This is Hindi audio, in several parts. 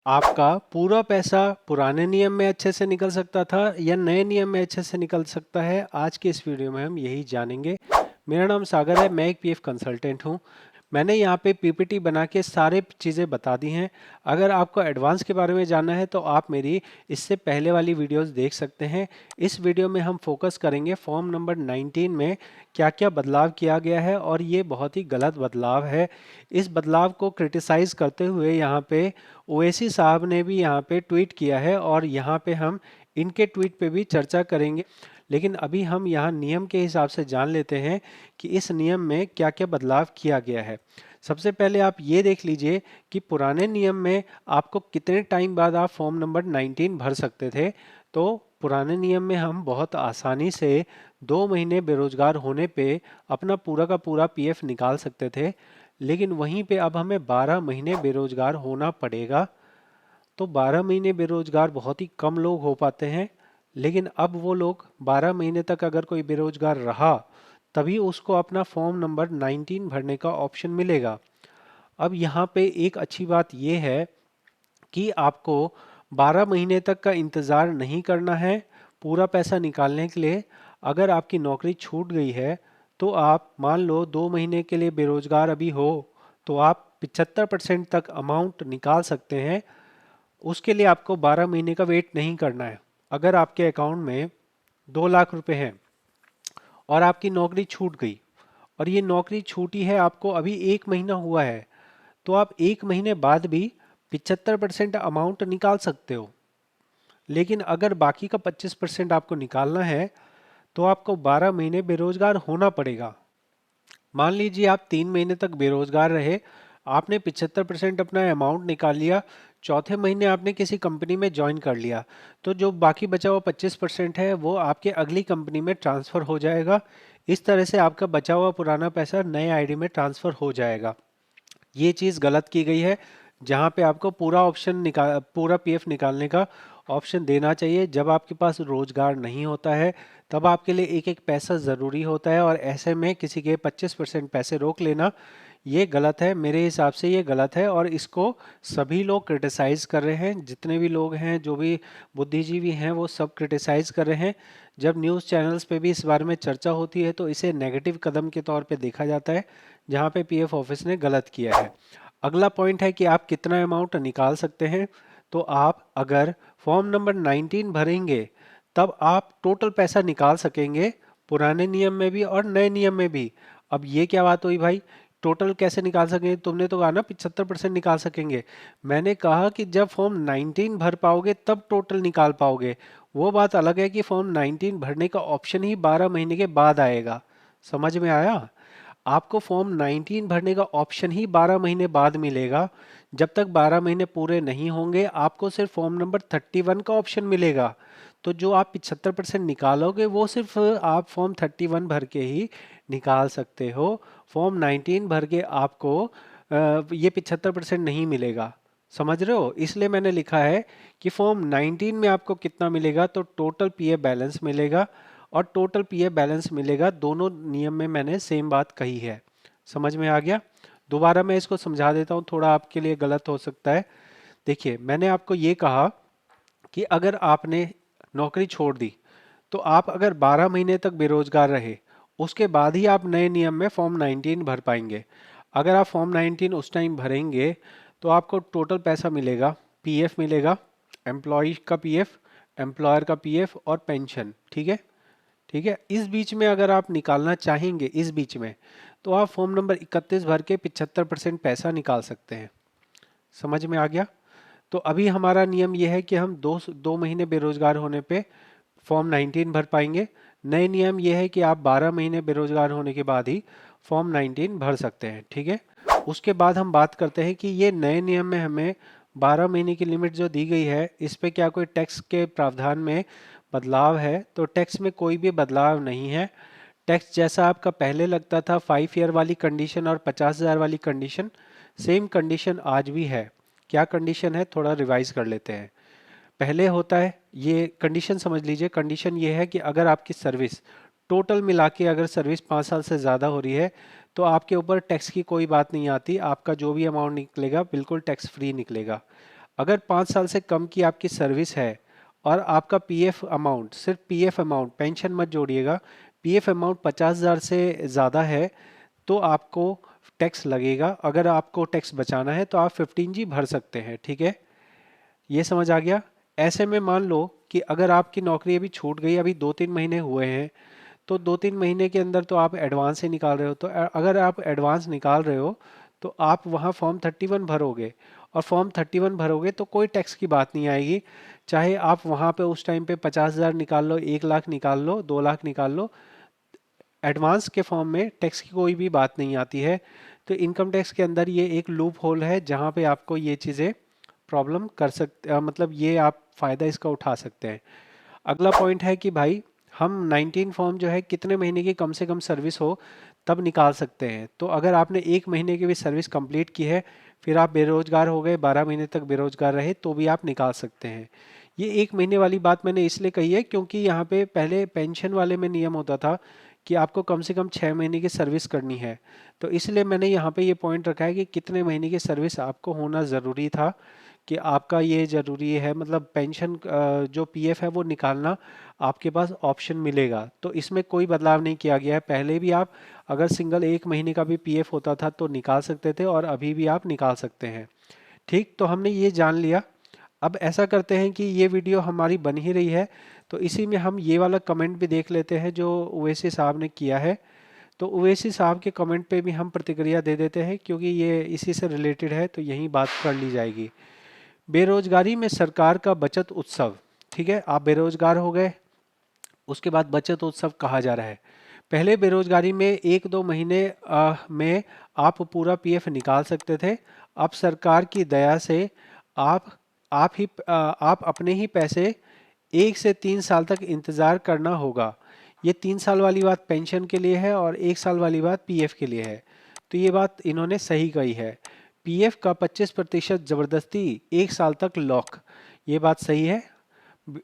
आपका पूरा पैसा पुराने नियम में अच्छे से निकल सकता था या नए नियम में अच्छे से निकल सकता है, आज के इस वीडियो में हम यही जानेंगे। मेरा नाम सागर है, मैं एक पीएफ कंसल्टेंट हूँ। मैंने यहाँ पे पीपीटी बना के सारे चीज़ें बता दी हैं। अगर आपको एडवांस के बारे में जानना है तो आप मेरी इससे पहले वाली वीडियोस देख सकते हैं। इस वीडियो में हम फोकस करेंगे फॉर्म नंबर 19 में क्या क्या बदलाव किया गया है और ये बहुत ही गलत बदलाव है। इस बदलाव को क्रिटिसाइज करते हुए यहाँ पे ओवैसी साहब ने भी यहाँ पे ट्वीट किया है और यहाँ पे हम इनके ट्वीट पे भी चर्चा करेंगे। लेकिन अभी हम यहाँ नियम के हिसाब से जान लेते हैं कि इस नियम में क्या क्या बदलाव किया गया है। सबसे पहले आप ये देख लीजिए कि पुराने नियम में आपको कितने टाइम बाद आप फॉर्म नंबर 19 भर सकते थे। तो पुराने नियम में हम बहुत आसानी से 2 महीने बेरोजगार होने पे अपना पूरा का पूरा पीएफ निकाल सकते थे। लेकिन वहीं पे अब हमें 12 महीने बेरोजगार होना पड़ेगा। तो 12 महीने बेरोजगार बहुत ही कम लोग हो पाते हैं। लेकिन अब वो लोग 12 महीने तक अगर कोई बेरोजगार रहा तभी उसको अपना फॉर्म नंबर 19 भरने का ऑप्शन मिलेगा। अब यहाँ पे एक अच्छी बात ये है कि आपको 12 महीने तक का इंतज़ार नहीं करना है पूरा पैसा निकालने के लिए। अगर आपकी नौकरी छूट गई है तो आप मान लो 2 महीने के लिए बेरोजगार अभी हो तो आप 75% तक अमाउंट निकाल सकते हैं। उसके लिए आपको 12 महीने का वेट नहीं करना है। अगर आपके अकाउंट में 2 लाख रुपए हैं और आपकी नौकरी छूट गई और ये नौकरी छूटी है आपको अभी 1 महीना हुआ है, तो आप 1 महीने बाद भी 75% अमाउंट निकाल सकते हो। लेकिन अगर बाकी का 25% आपको निकालना है तो आपको 12 महीने बेरोजगार होना पड़ेगा। मान लीजिए आप 3 महीने तक बेरोजगार रहे, आपने 75% अपना अमाउंट निकाल लिया, चौथे महीने आपने किसी कंपनी में ज्वाइन कर लिया, तो जो बाकी बचा हुआ 25% है वो आपके अगली कंपनी में ट्रांसफर हो जाएगा। इस तरह से आपका बचा हुआ पुराना पैसा नए आईडी में ट्रांसफर हो जाएगा। ये चीज़ गलत की गई है। जहाँ पे आपको पूरा पीएफ निकालने का ऑप्शन देना चाहिए। जब आपके पास रोजगार नहीं होता है तब आपके लिए एक एक पैसा ज़रूरी होता है और ऐसे में किसी के 25% पैसे रोक लेना ये गलत है। मेरे हिसाब से ये गलत है और इसको सभी लोग क्रिटिसाइज कर रहे हैं। जितने भी लोग हैं, जो भी बुद्धिजीवी हैं, वो सब क्रिटिसाइज कर रहे हैं। जब न्यूज़ चैनल्स पे भी इस बारे में चर्चा होती है तो इसे नेगेटिव कदम के तौर पे देखा जाता है, जहाँ पे पीएफ ऑफिस ने गलत किया है। अगला पॉइंट है कि आप कितना अमाउंट निकाल सकते हैं। तो आप अगर फॉर्म नंबर 19 भरेंगे तब आप टोटल पैसा निकाल सकेंगे, पुराने नियम में भी और नए नियम में भी। अब ये क्या बात हुई भाई, टोटल कैसे निकाल सकेंगे? तुमने तो कहा ना 75% निकाल सकेंगे। मैंने कहा कि जब फॉर्म 19 भर पाओगे तब टोटल निकाल पाओगे। वो बात अलग है कि फॉर्म 19 भरने का ऑप्शन ही 12 महीने के बाद आएगा। समझ में आया? आपको फॉर्म 19 भरने का ऑप्शन ही 12 महीने बाद मिलेगा। जब तक 12 महीने पूरे नहीं होंगे आपको सिर्फ फॉर्म नंबर 31 का ऑप्शन मिलेगा। तो जो आप 75% निकालोगे वो सिर्फ आप फॉर्म 31 भर के ही निकाल सकते हो। फॉर्म 19 भर के आपको ये 75% नहीं मिलेगा। समझ रहे हो? इसलिए मैंने लिखा है कि फॉर्म 19 में आपको कितना मिलेगा, तो टोटल पीए बैलेंस मिलेगा और टोटल पीए बैलेंस मिलेगा। दोनों नियम में मैंने सेम बात कही है। समझ में आ गया? दोबारा मैं इसको समझा देता हूँ, थोड़ा आपके लिए गलत हो सकता है। देखिए, मैंने आपको ये कहा कि अगर आपने नौकरी छोड़ दी तो आप अगर 12 महीने तक बेरोजगार रहे उसके बाद ही आप नए नियम में फॉर्म 19 भर पाएंगे। अगर आप फॉर्म 19 उस टाइम भरेंगे तो आपको टोटल पैसा मिलेगा, पीएफ मिलेगा, एम्प्लॉय का पीएफ, एम्प्लॉयर का पीएफ और पेंशन। ठीक है? ठीक है, इस बीच में अगर आप निकालना चाहेंगे इस बीच में तो आप फॉर्म नंबर 31 भर के 75% पैसा निकाल सकते हैं। समझ में आ गया? तो अभी हमारा नियम यह है कि हम दो दो महीने बेरोजगार होने पे फॉर्म 19 भर पाएंगे। नए नियम यह है कि आप 12 महीने बेरोजगार होने के बाद ही फॉर्म 19 भर सकते हैं। ठीक है? उसके बाद हम बात करते हैं कि ये नए नियम में हमें 12 महीने की लिमिट जो दी गई है इस पे क्या कोई टैक्स के प्रावधान में बदलाव है? तो टैक्स में कोई भी बदलाव नहीं है। टैक्स जैसा आपका पहले लगता था 5 ईयर वाली कंडीशन और 50,000 वाली कंडीशन, सेम कंडीशन आज भी है। क्या कंडीशन है, थोड़ा रिवाइज कर लेते हैं। पहले होता है, ये कंडीशन समझ लीजिए। कंडीशन ये है कि अगर आपकी सर्विस टोटल मिला के अगर सर्विस 5 साल से ज़्यादा हो रही है तो आपके ऊपर टैक्स की कोई बात नहीं आती। आपका जो भी अमाउंट निकलेगा बिल्कुल टैक्स फ्री निकलेगा। अगर 5 साल से कम की आपकी सर्विस है और आपका पीएफ अमाउंट, सिर्फ पीएफ अमाउंट, पेंशन मत जोड़िएगा, पीएफ अमाउंट 50,000 से ज़्यादा है तो आपको टैक्स लगेगा। अगर आपको टैक्स बचाना है तो आप 15G भर सकते हैं, ठीक है। ये समझ आ गया। ऐसे में मान लो कि अगर आपकी नौकरी अभी छूट गई, अभी 2-3 महीने हुए हैं, तो 2-3 महीने के अंदर तो आप एडवांस ही निकाल रहे हो, तो अगर आप एडवांस निकाल रहे हो तो आप वहाँ फॉर्म 31 भरोगे, और फॉर्म 31 भरोगे तो कोई टैक्स की बात नहीं आएगी। चाहे आप वहाँ पे उस टाइम पे 50,000 निकाल लो, 1 लाख निकाल लो, 2 लाख निकाल लो, एडवांस के फॉर्म में टैक्स की कोई भी बात नहीं आती है। तो इनकम टैक्स के अंदर ये एक लूप होल है जहाँ पे आपको ये चीज़ें प्रॉब्लम कर सकते, मतलब ये आप फ़ायदा इसका उठा सकते हैं। अगला पॉइंट है कि भाई हम 19 फॉर्म जो है कितने महीने की कम से कम सर्विस हो तब निकाल सकते हैं। तो अगर आपने 1 महीने की भी सर्विस कंप्लीट की है, फिर आप बेरोजगार हो गए, 12 महीने तक बेरोजगार रहे, तो भी आप निकाल सकते हैं। ये 1 महीने वाली बात मैंने इसलिए कही है क्योंकि यहाँ पे पहले पेंशन वाले में नियम होता था कि आपको कम से कम 6 महीने की सर्विस करनी है। तो इसलिए मैंने यहाँ पे ये पॉइंट रखा है कि कितने महीने की सर्विस आपको होना ज़रूरी था, कि आपका ये ज़रूरी है, मतलब पेंशन जो पीएफ है वो निकालना आपके पास ऑप्शन मिलेगा। तो इसमें कोई बदलाव नहीं किया गया है। पहले भी आप अगर सिंगल 1 महीने का भी पीएफ होता था तो निकाल सकते थे, और अभी भी आप निकाल सकते हैं। ठीक, तो हमने ये जान लिया। अब ऐसा करते हैं कि ये वीडियो हमारी बन ही रही है, तो इसी में हम ये वाला कमेंट भी देख लेते हैं जो ओवैसी साहब ने किया है। तो ओवैसी साहब के कमेंट पे भी हम प्रतिक्रिया दे देते हैं क्योंकि ये इसी से रिलेटेड है, तो यहीं बात कर ली जाएगी। बेरोजगारी में सरकार का बचत उत्सव। ठीक है, आप बेरोजगार हो गए, उसके बाद बचत उत्सव कहा जा रहा है। पहले बेरोजगारी में 1-2 महीने में आप पूरा पीएफ निकाल सकते थे। अब सरकार की दया से आप आप अपने ही पैसे 1 से 3 साल तक इंतज़ार करना होगा। ये 3 साल वाली बात पेंशन के लिए है और 1 साल वाली बात पीएफ के लिए है। तो ये बात इन्होंने सही कही है। पीएफ का 25% जबरदस्ती, 1 साल तक लॉक, ये बात सही है।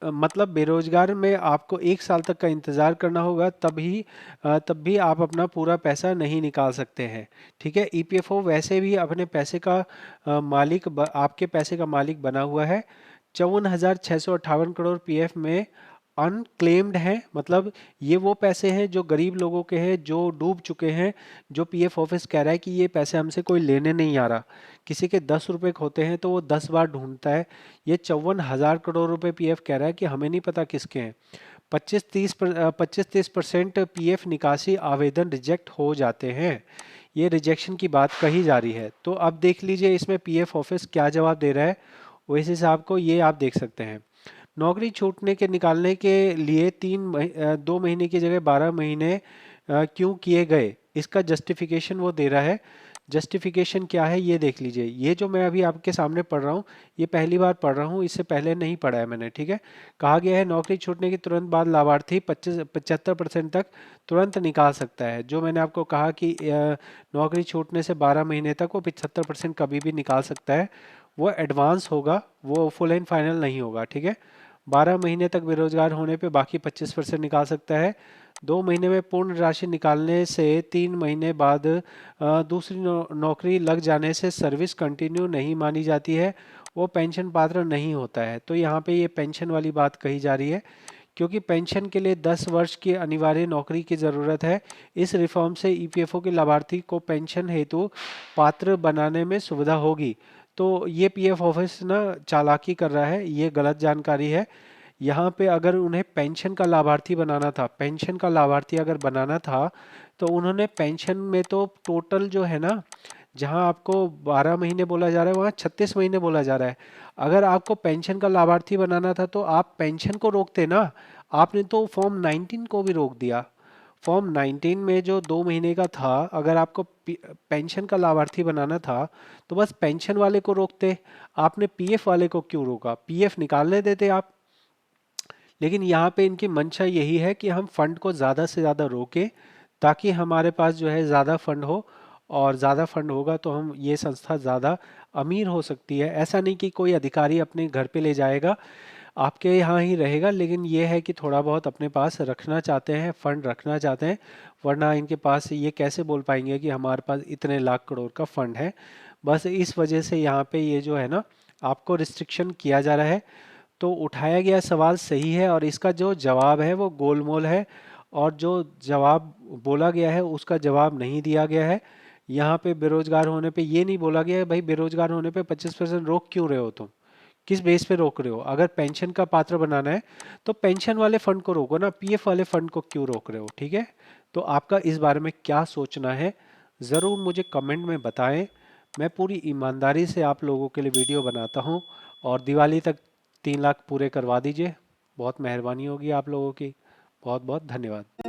मतलब बेरोजगार में आपको 1 साल तक का इंतजार करना होगा, तब भी आप अपना पूरा पैसा नहीं निकाल सकते हैं। ठीक है, ईपीएफओ वैसे भी अपने पैसे का आपके पैसे का मालिक बना हुआ है। 54,658 करोड़ पीएफ में अनक्लेम्ड हैं, मतलब ये वो पैसे हैं जो गरीब लोगों के हैं, जो डूब चुके हैं, जो पीएफ ऑफिस कह रहा है कि ये पैसे हमसे कोई लेने नहीं आ रहा। किसी के 10 रुपए खोते हैं तो वो 10 बार ढूंढता है। ये 54,000 करोड़ रुपए पीएफ कह रहा है कि हमें नहीं पता किसके हैं। 25-30% पीएफ निकासी आवेदन रिजेक्ट हो जाते हैं। ये रिजेक्शन की बात कही जा रही है। तो अब देख लीजिए इसमें पीएफ ऑफिस क्या जवाब दे रहा है ओवैसी साहब को, ये आप देख सकते हैं। नौकरी छूटने के निकालने के लिए 2 महीने की जगह 12 महीने क्यों किए गए, इसका जस्टिफिकेशन वो दे रहा है। जस्टिफिकेशन क्या है ये देख लीजिए। ये जो मैं अभी आपके सामने पढ़ रहा हूँ, ये पहली बार पढ़ रहा हूँ, इससे पहले नहीं पढ़ा है मैंने। ठीक है, कहा गया है नौकरी छूटने के तुरंत बाद लाभार्थी 75% तक तुरंत निकाल सकता है। जो मैंने आपको कहा कि नौकरी छूटने से 12 महीने तक वो 75% कभी भी निकाल सकता है। वो एडवांस होगा, वो फुल एंड फाइनल नहीं होगा। ठीक है, 12 महीने तक बेरोजगार होने पे बाकी 25% निकाल सकता है। 2 महीने में पूर्ण राशि निकालने से 3 महीने बाद दूसरी नौकरी लग जाने से सर्विस कंटिन्यू नहीं मानी जाती है, वो पेंशन पात्र नहीं होता है। तो यहाँ पे ये पेंशन वाली बात कही जा रही है, क्योंकि पेंशन के लिए 10 वर्ष की अनिवार्य नौकरी की ज़रूरत है। इस रिफॉर्म से ईपीएफओ के लाभार्थी को पेंशन हेतु पात्र बनाने में सुविधा होगी। तो ये पीएफ ऑफिस ना चालाकी कर रहा है, ये गलत जानकारी है। यहाँ पे अगर उन्हें पेंशन का लाभार्थी बनाना था, पेंशन का लाभार्थी अगर बनाना था, तो उन्होंने पेंशन में तो टोटल जो है ना, जहाँ आपको 12 महीने बोला जा रहा है वहाँ 36 महीने बोला जा रहा है। अगर आपको पेंशन का लाभार्थी बनाना था तो आप पेंशन को रोकते ना, आपने तो फॉर्म 19 को भी रोक दिया। फॉर्म 19 में जो 2 महीने का था, अगर आपको पेंशन का लाभार्थी बनाना था तो बस पेंशन वाले को रोकते, आपने पीएफ वाले को क्यों रोका? पीएफ निकालने देते आप। लेकिन यहाँ पे इनकी मंशा यही है कि हम फंड को ज़्यादा से ज़्यादा रोकें, ताकि हमारे पास जो है ज़्यादा फंड हो, और ज़्यादा फंड होगा तो हम ये संस्था ज़्यादा अमीर हो सकती है। ऐसा नहीं कि कोई अधिकारी अपने घर पे ले जाएगा, आपके यहाँ ही रहेगा, लेकिन ये है कि थोड़ा बहुत अपने पास रखना चाहते हैं, फंड रखना चाहते हैं। वरना इनके पास ये कैसे बोल पाएंगे कि हमारे पास इतने लाख करोड़ का फंड है। बस इस वजह से यहाँ पे ये जो है ना आपको रिस्ट्रिक्शन किया जा रहा है। तो उठाया गया सवाल सही है और इसका जो जवाब है वो गोलमोल है, और जो जवाब बोला गया है उसका जवाब नहीं दिया गया है। यहाँ पे बेरोजगार होने पे ये नहीं बोला गया है भाई बेरोजगार होने पे 25% रोक क्यों रहे हो तुम, किस बेस पे रोक रहे हो। अगर पेंशन का पात्र बनाना है तो पेंशन वाले फंड को रोको ना, पीएफ वाले फंड को क्यों रोक रहे हो। ठीक है, तो आपका इस बारे में क्या सोचना है ज़रूर मुझे कमेंट में बताएं। मैं पूरी ईमानदारी से आप लोगों के लिए वीडियो बनाता हूं, और दिवाली तक 3 लाख पूरे करवा दीजिए, बहुत मेहरबानी होगी आप लोगों की। बहुत बहुत धन्यवाद।